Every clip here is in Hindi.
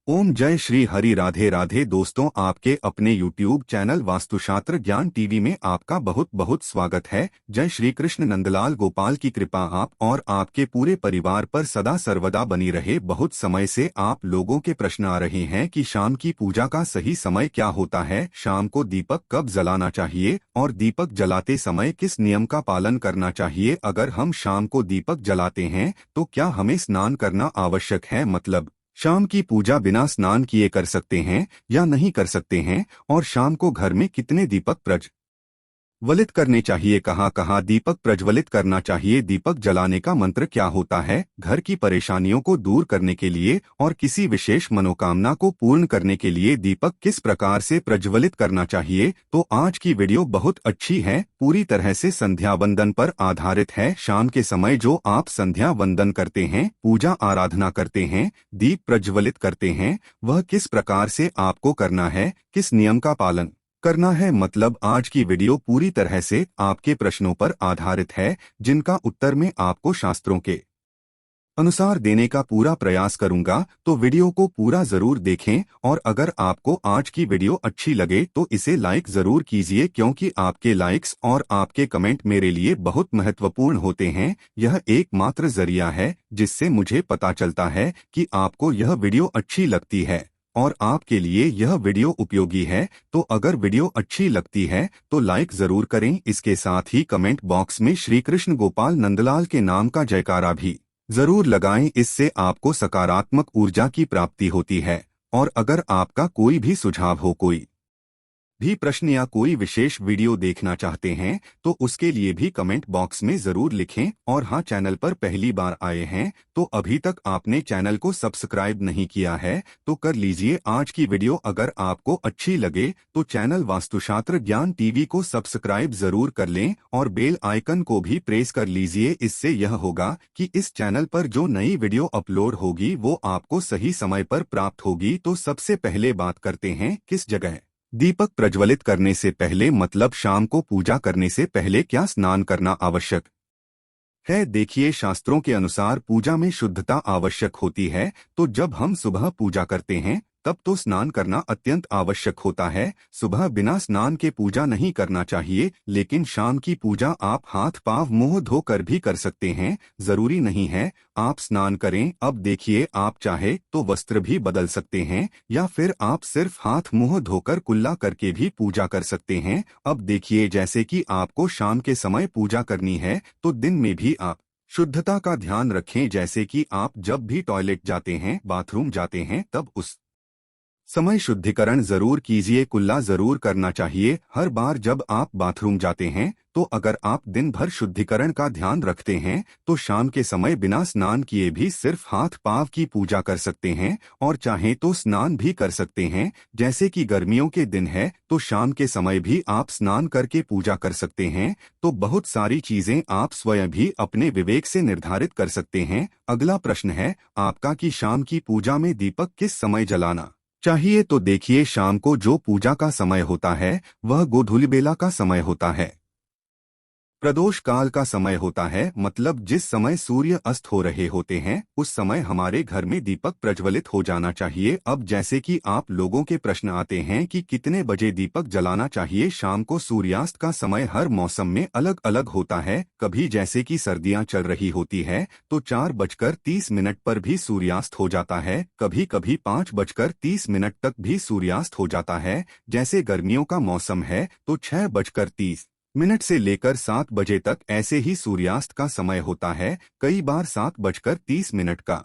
ओम जय श्री हरि राधे राधे। दोस्तों, आपके अपने YouTube चैनल वास्तुशास्त्र ज्ञान टीवी में आपका बहुत बहुत स्वागत है। जय श्री कृष्ण। नंदलाल गोपाल की कृपा आप और आपके पूरे परिवार पर सदा सर्वदा बनी रहे। बहुत समय से आप लोगों के प्रश्न आ रहे हैं कि शाम की पूजा का सही समय क्या होता है, शाम को दीपक कब जलाना चाहिए और दीपक जलाते समय किस नियम का पालन करना चाहिए। अगर हम शाम को दीपक जलाते हैं तो क्या हमें स्नान करना आवश्यक है, मतलब शाम की पूजा बिना स्नान किए कर सकते हैं या नहीं कर सकते हैं, और शाम को घर में कितने दीपक प्रज्वलित करने चाहिए, कहाँ कहाँ दीपक प्रज्वलित करना चाहिए, दीपक जलाने का मंत्र क्या होता है, घर की परेशानियों को दूर करने के लिए और किसी विशेष मनोकामना को पूर्ण करने के लिए दीपक किस प्रकार से प्रज्वलित करना चाहिए। तो आज की वीडियो बहुत अच्छी है, पूरी तरह से संध्या वंदन पर आधारित है। शाम के समय जो आप संध्या वंदन करते हैं, पूजा आराधना करते हैं, दीप प्रज्वलित करते हैं, वह किस प्रकार से आपको करना है, किस नियम का पालन करना है, मतलब आज की वीडियो पूरी तरह से आपके प्रश्नों पर आधारित है, जिनका उत्तर मैं आपको शास्त्रों के अनुसार देने का पूरा प्रयास करूंगा। तो वीडियो को पूरा जरूर देखें, और अगर आपको आज की वीडियो अच्छी लगे तो इसे लाइक जरूर कीजिए, क्योंकि आपके लाइक्स और आपके कमेंट मेरे लिए बहुत महत्वपूर्ण होते हैं। यह एकमात्र जरिया है जिससे मुझे पता चलता है कि आपको यह वीडियो अच्छी लगती है और आपके लिए यह वीडियो उपयोगी है। तो अगर वीडियो अच्छी लगती है तो लाइक जरूर करें। इसके साथ ही कमेंट बॉक्स में श्री कृष्ण गोपाल नंदलाल के नाम का जयकारा भी जरूर लगाएं, इससे आपको सकारात्मक ऊर्जा की प्राप्ति होती है। और अगर आपका कोई भी सुझाव हो, कोई भी प्रश्न या कोई विशेष वीडियो देखना चाहते हैं तो उसके लिए भी कमेंट बॉक्स में जरूर लिखें। और हाँ, चैनल पर पहली बार आए हैं तो अभी तक आपने चैनल को सब्सक्राइब नहीं किया है तो कर लीजिए। आज की वीडियो अगर आपको अच्छी लगे तो चैनल वास्तुशास्त्र ज्ञान टीवी को सब्सक्राइब जरूर कर लें और बेल आइकन को भी प्रेस कर लीजिए। इससे यह होगा कि इस चैनल पर जो नई वीडियो अपलोड होगी वो आपको सही समय पर प्राप्त होगी। तो सबसे पहले बात करते हैं किस जगह दीपक प्रज्वलित करने से पहले, मतलब शाम को पूजा करने से पहले क्या स्नान करना आवश्यक है। देखिए, शास्त्रों के अनुसार पूजा में शुद्धता आवश्यक होती है। तो जब हम सुबह पूजा करते हैं तब तो स्नान करना अत्यंत आवश्यक होता है। सुबह बिना स्नान के पूजा नहीं करना चाहिए, लेकिन शाम की पूजा आप हाथ पांव मुंह धोकर भी कर सकते हैं, जरूरी नहीं है आप स्नान करें। अब देखिए, आप चाहे तो वस्त्र भी बदल सकते हैं या फिर आप सिर्फ हाथ मुंह धोकर कुल्ला करके भी पूजा कर सकते हैं। अब देखिए, जैसे कि आपको शाम के समय पूजा करनी है तो दिन में भी आप शुद्धता का ध्यान रखें। जैसे कि आप जब भी टॉयलेट जाते हैं, बाथरूम जाते हैं, तब उस समय शुद्धिकरण जरूर कीजिए, कुल्ला जरूर करना चाहिए हर बार जब आप बाथरूम जाते हैं। तो अगर आप दिन भर शुद्धिकरण का ध्यान रखते हैं तो शाम के समय बिना स्नान किए भी सिर्फ हाथ पांव की पूजा कर सकते हैं, और चाहें तो स्नान भी कर सकते हैं। जैसे कि गर्मियों के दिन है तो शाम के समय भी आप स्नान करके पूजा कर सकते हैं। तो बहुत सारी चीजें आप स्वयं भी अपने विवेक से निर्धारित कर सकते हैं। अगला प्रश्न है आपका कि शाम की पूजा में दीपक किस समय जलाना चाहिए। तो देखिए, शाम को जो पूजा का समय होता है वह गोधूलि बेला का समय होता है, प्रदोष काल का समय होता है, मतलब जिस समय सूर्य अस्त हो रहे होते हैं उस समय हमारे घर में दीपक प्रज्वलित हो जाना चाहिए। अब जैसे कि आप लोगों के प्रश्न आते हैं कि कितने बजे दीपक जलाना चाहिए। शाम को सूर्यास्त का समय हर मौसम में अलग अलग होता है। कभी जैसे कि सर्दियां चल रही होती है तो 4:30 पर भी सूर्यास्त हो जाता है, कभी कभी 5:30 तक भी सूर्यास्त हो जाता है। जैसे गर्मियों का मौसम है तो 6:30 से लेकर 7 बजे तक ऐसे ही सूर्यास्त का समय होता है। कई बार 7:30 का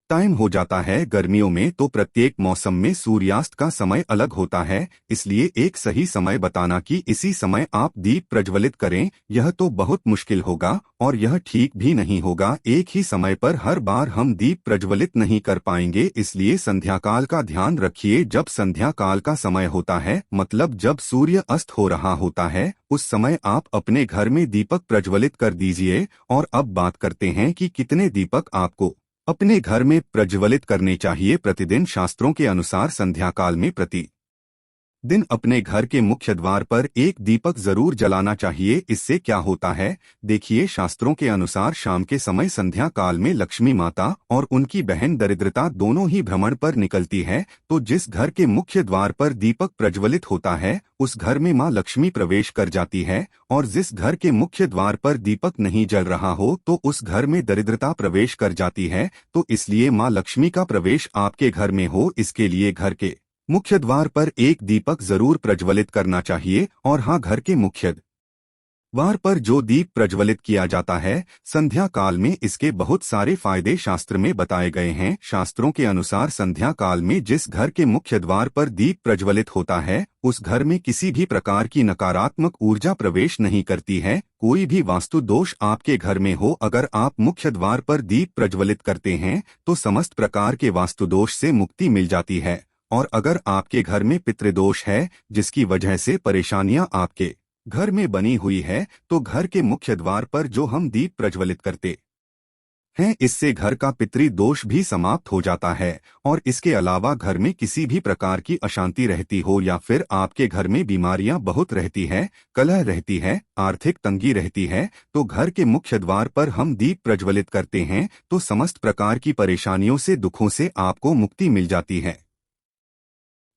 टाइम हो जाता है। गर्मियों में तो प्रत्येक मौसम में सूर्यास्त का समय अलग होता है, इसलिए एक सही समय बताना कि इसी समय आप दीप प्रज्वलित करें, यह तो बहुत मुश्किल होगा और यह ठीक भी नहीं होगा। एक ही समय पर हर बार हम दीप प्रज्वलित नहीं कर पाएंगे, इसलिए संध्या काल का ध्यान रखिए। जब संध्या काल का समय होता है, मतलब जब सूर्य अस्त हो रहा होता है, उस समय आप अपने घर में दीपक प्रज्वलित कर दीजिए। और अब बात करते हैं कि कितने दीपक आपको अपने घर में प्रज्वलित करने चाहिए प्रतिदिन। शास्त्रों के अनुसार संध्या काल में प्रति दिन अपने घर के मुख्य द्वार पर एक दीपक जरूर जलाना चाहिए। इससे क्या होता है, देखिए, शास्त्रों के अनुसार शाम के समय संध्या काल में लक्ष्मी माता और उनकी बहन दरिद्रता दोनों ही भ्रमण पर निकलती है। तो जिस घर के मुख्य द्वार पर दीपक प्रज्वलित होता है उस घर में माँ लक्ष्मी प्रवेश कर जाती है, और जिस घर के मुख्य द्वार पर दीपक नहीं जल रहा हो तो उस घर में दरिद्रता प्रवेश कर जाती है। तो इसलिए माँ लक्ष्मी का प्रवेश आपके घर में हो, इसके लिए घर के मुख्य द्वार पर एक दीपक जरूर प्रज्वलित करना चाहिए। और हाँ, घर के मुख्य द्वार पर जो दीप प्रज्वलित किया जाता है संध्या काल में, इसके बहुत सारे फायदे शास्त्र में बताए गए हैं। शास्त्रों के अनुसार संध्या काल में जिस घर के मुख्य द्वार पर दीप प्रज्वलित होता है उस घर में किसी भी प्रकार की नकारात्मक ऊर्जा प्रवेश नहीं करती है। कोई भी वास्तु दोष आपके घर में हो, अगर आप मुख्य द्वार पर दीप प्रज्वलित करते हैं तो समस्त प्रकार के वास्तु दोष से मुक्ति मिल जाती है। और अगर आपके घर में पितृदोष है जिसकी वजह से परेशानियां आपके घर में बनी हुई है, तो घर के मुख्य द्वार पर जो हम दीप प्रज्वलित करते हैं इससे घर का पितृदोष भी समाप्त हो जाता है। और इसके अलावा घर में किसी भी प्रकार की अशांति रहती हो या फिर आपके घर में बीमारियां बहुत रहती है, कलह रहती है, आर्थिक तंगी रहती है, तो घर के मुख्य द्वार पर हम दीप प्रज्वलित करते हैं तो समस्त प्रकार की परेशानियों से, दुखों से आपको मुक्ति मिल जाती है।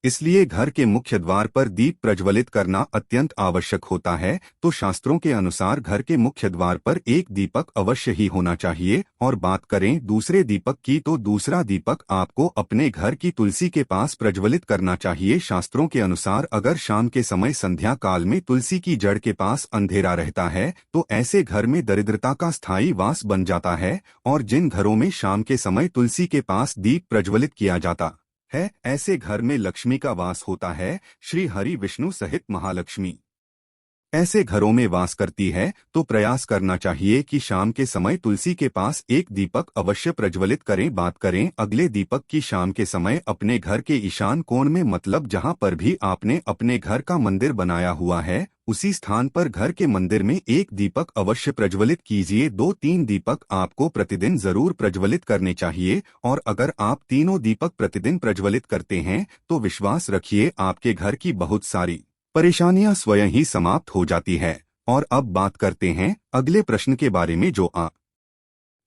इसलिए घर के मुख्य द्वार पर दीप प्रज्वलित करना अत्यंत आवश्यक होता है। तो शास्त्रों के अनुसार घर के मुख्य द्वार पर एक दीपक अवश्य ही होना चाहिए। और बात करें दूसरे दीपक की, तो दूसरा दीपक आपको अपने घर की तुलसी के पास प्रज्वलित करना चाहिए। शास्त्रों के अनुसार अगर शाम के समय संध्या काल में तुलसी की जड़ के पास अंधेरा रहता है तो ऐसे घर में दरिद्रता का स्थायी वास बन जाता है। और जिन घरों में शाम के समय तुलसी के पास दीप प्रज्वलित किया जाता है ऐसे घर में लक्ष्मी का वास होता है, श्री हरि विष्णु सहित महालक्ष्मी ऐसे घरों में वास करती है। तो प्रयास करना चाहिए कि शाम के समय तुलसी के पास एक दीपक अवश्य प्रज्वलित करें। बात करें अगले दीपक की, शाम के समय अपने घर के ईशान कोण में, मतलब जहां पर भी आपने अपने घर का मंदिर बनाया हुआ है उसी स्थान पर घर के मंदिर में एक दीपक अवश्य प्रज्वलित कीजिए। 2-3 दीपक आपको प्रतिदिन जरूर प्रज्वलित करने चाहिए। और अगर आप तीनों दीपक प्रतिदिन प्रज्वलित करते हैं तो विश्वास रखिए आपके घर की बहुत सारी परेशानियां स्वयं ही समाप्त हो जाती है। और अब बात करते हैं अगले प्रश्न के बारे में, जो आप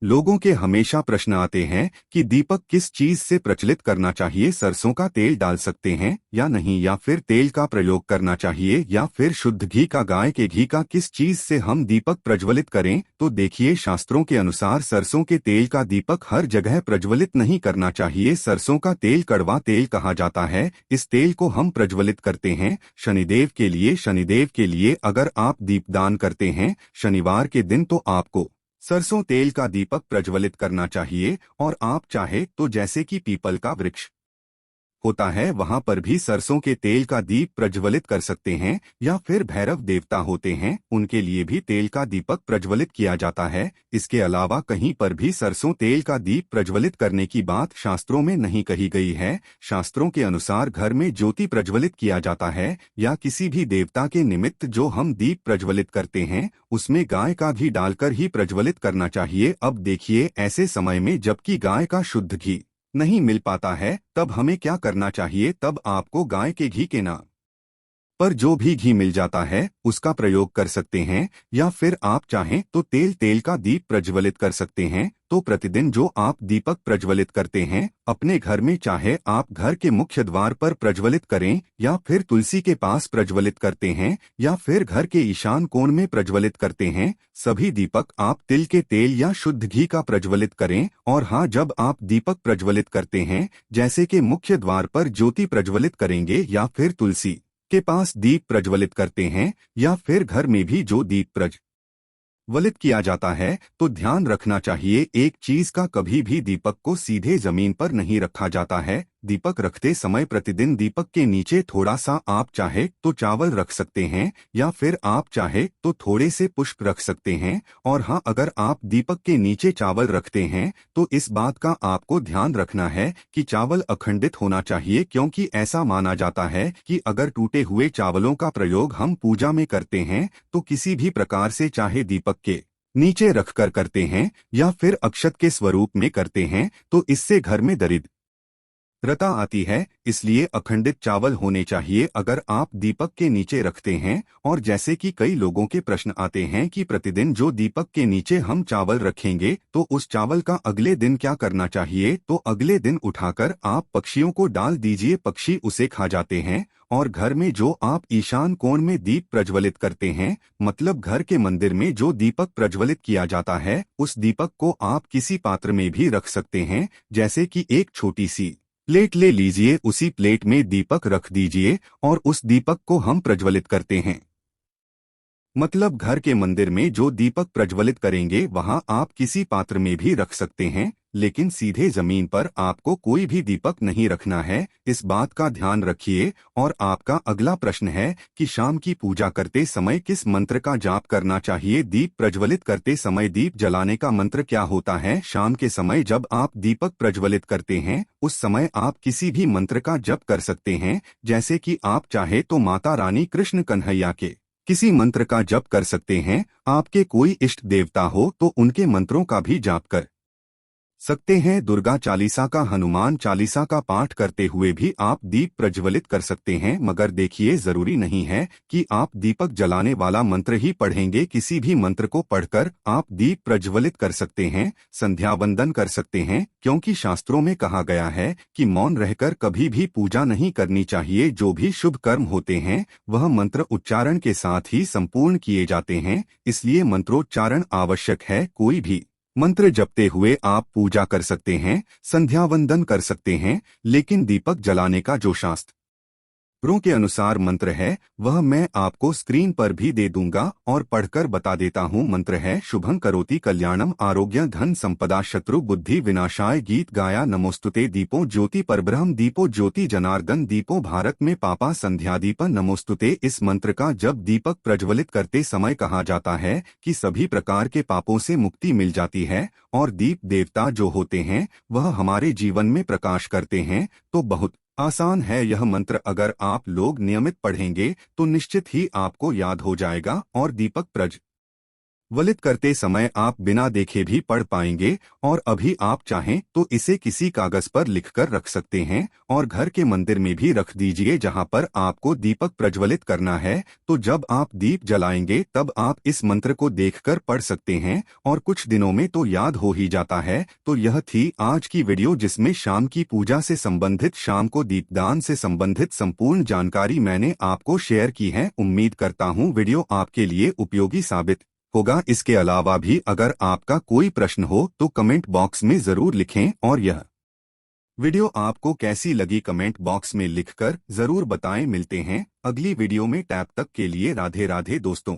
लोगों के हमेशा प्रश्न आते हैं कि दीपक किस चीज से प्रचलित करना चाहिए, सरसों का तेल डाल सकते हैं या नहीं, या फिर तेल का प्रयोग करना चाहिए या फिर शुद्ध घी का, गाय के घी का, किस चीज से हम दीपक प्रज्वलित करें। तो देखिए, शास्त्रों के अनुसार सरसों के तेल का दीपक हर जगह प्रज्वलित नहीं करना चाहिए। सरसों का तेल कड़वा तेल कहा जाता है। इस तेल को हम प्रज्वलित करते हैं शनिदेव के लिए। शनिदेव के लिए अगर आप दीपदान करते हैं शनिवार के दिन तो आपको सरसों तेल का दीपक प्रज्वलित करना चाहिए। और आप चाहे तो जैसे कि पीपल का वृक्ष होता है वहां पर भी सरसों के तेल का दीप प्रज्वलित कर सकते हैं, या फिर भैरव देवता होते हैं उनके लिए भी तेल का दीपक प्रज्वलित किया जाता है। इसके अलावा कहीं पर भी सरसों तेल का दीप प्रज्वलित करने की बात शास्त्रों में नहीं कही गई है। शास्त्रों के अनुसार घर में ज्योति प्रज्वलित किया जाता है या किसी भी देवता के निमित्त जो हम दीप प्रज्वलित करते हैं उसमें गाय का घी डालकर ही प्रज्वलित करना चाहिए। अब देखिए, ऐसे समय में जबकि गाय का शुद्ध घी नहीं मिल पाता है तब हमें क्या करना चाहिए, तब आपको गाय के घी के नाम पर जो भी घी मिल जाता है उसका प्रयोग कर सकते हैं। या फिर आप चाहें तो तेल का दीप प्रज्वलित कर सकते हैं। तो प्रतिदिन जो आप दीपक प्रज्वलित करते हैं अपने घर में, चाहे आप घर के मुख्य द्वार पर प्रज्वलित करें या फिर तुलसी के पास प्रज्वलित करते हैं या फिर घर के ईशान कोण में प्रज्वलित करते हैं, सभी दीपक आप तिल के तेल या शुद्ध घी का प्रज्वलित करें। और हाँ, जब आप दीपक प्रज्वलित करते हैं जैसे कि मुख्य द्वार पर ज्योति प्रज्वलित करेंगे या फिर तुलसी के पास दीप प्रज्वलित करते हैं या फिर घर में भी जो दीप प्रज्वलित किया जाता है, तो ध्यान रखना चाहिए एक चीज का, कभी भी दीपक को सीधे जमीन पर नहीं रखा जाता है। दीपक रखते समय प्रतिदिन दीपक के नीचे थोड़ा सा आप चाहे तो चावल रख सकते हैं या फिर आप चाहे तो थोड़े से पुष्प रख सकते हैं। और हाँ, अगर आप दीपक के नीचे चावल रखते हैं तो इस बात का आपको ध्यान रखना है कि चावल अखंडित होना चाहिए, क्योंकि ऐसा माना जाता है कि अगर टूटे हुए चावलों का प्रयोग हम पूजा में करते हैं तो किसी भी प्रकार से, चाहे दीपक के नीचे रखकर करते हैं या फिर अक्षत के स्वरूप में करते हैं, तो इससे घर में दरिद्रता रता आती है, इसलिए अखंडित चावल होने चाहिए अगर आप दीपक के नीचे रखते हैं। और जैसे कि कई लोगों के प्रश्न आते हैं कि प्रतिदिन जो दीपक के नीचे हम चावल रखेंगे तो उस चावल का अगले दिन क्या करना चाहिए, तो अगले दिन उठाकर आप पक्षियों को डाल दीजिए, पक्षी उसे खा जाते हैं। और घर में जो आप ईशान कोण में दीप प्रज्वलित करते हैं, मतलब घर के मंदिर में जो दीपक प्रज्वलित किया जाता है, उस दीपक को आप किसी पात्र में भी रख सकते हैं। जैसे कि एक छोटी सी प्लेट ले लीजिए, उसी प्लेट में दीपक रख दीजिए और उस दीपक को हम प्रज्वलित करते हैं। मतलब घर के मंदिर में जो दीपक प्रज्वलित करेंगे वहां आप किसी पात्र में भी रख सकते हैं, लेकिन सीधे जमीन पर आपको कोई भी दीपक नहीं रखना है, इस बात का ध्यान रखिए। और आपका अगला प्रश्न है कि शाम की पूजा करते समय किस मंत्र का जाप करना चाहिए। दीप प्रज्वलित करते समय दीप जलाने का मंत्र क्या होता है? शाम के समय जब आप दीपक प्रज्वलित करते हैं उस समय आप किसी भी मंत्र का जप कर सकते हैं। जैसे कि आप चाहे तो माता रानी कृष्ण कन्हैया के किसी मंत्र का जप कर सकते हैं। आपके कोई इष्ट देवता हो तो उनके मंत्रों का भी जाप कर सकते हैं। दुर्गा चालीसा का, हनुमान चालीसा का पाठ करते हुए भी आप दीप प्रज्वलित कर सकते हैं। मगर देखिए, जरूरी नहीं है कि आप दीपक जलाने वाला मंत्र ही पढ़ेंगे, किसी भी मंत्र को पढ़कर आप दीप प्रज्वलित कर सकते हैं, संध्या वंदन कर सकते हैं। क्योंकि शास्त्रों में कहा गया है कि मौन रहकर कभी भी पूजा नहीं करनी चाहिए। जो भी शुभ कर्म होते हैं वह मंत्र उच्चारण के साथ ही संपूर्ण किए जाते हैं, इसलिए मंत्रोच्चारण आवश्यक है। कोई भी मंत्र जपते हुए आप पूजा कर सकते हैं, संध्या वंदन कर सकते हैं, लेकिन दीपक जलाने का जो शास्त्रों के अनुसार मंत्र है वह मैं आपको स्क्रीन पर भी दे दूंगा और पढ़कर बता देता हूँ। मंत्र है शुभं करोति कल्याणम आरोग्य धन संपदा शत्रु बुद्धि विनाशाय। गीत गाया नमोस्तुते दीपो ज्योति परब्रह्म दीपो ज्योति जनार्दन दीपो भारत में पापा संध्या दीप नमोस्तुते। इस मंत्र का जब दीपक प्रज्वलित करते समय कहा जाता है कि सभी प्रकार के पापों से मुक्ति मिल जाती है और दीप देवता जो होते हैं वह हमारे जीवन में प्रकाश करते हैं। तो बहुत आसान है यह मंत्र, अगर आप लोग नियमित पढ़ेंगे तो निश्चित ही आपको याद हो जाएगा और दीपक प्रज्वलित करते समय आप बिना देखे भी पढ़ पाएंगे। और अभी आप चाहें तो इसे किसी कागज पर लिखकर रख सकते हैं और घर के मंदिर में भी रख दीजिए जहां पर आपको दीपक प्रज्वलित करना है। तो जब आप दीप जलाएंगे तब आप इस मंत्र को देखकर पढ़ सकते हैं और कुछ दिनों में तो याद हो ही जाता है। तो यह थी आज की वीडियो जिसमें शाम की पूजा से संबंधित, शाम को दीपदान से संबंधित संपूर्ण जानकारी मैंने आपको शेयर की है। उम्मीद करता हूँ वीडियो आपके लिए उपयोगी साबित होगा। इसके अलावा भी अगर आपका कोई प्रश्न हो तो कमेंट बॉक्स में जरूर लिखें और यह वीडियो आपको कैसी लगी कमेंट बॉक्स में लिखकर जरूर बताएं। मिलते हैं अगली वीडियो में, तब तक के लिए राधे राधे दोस्तों।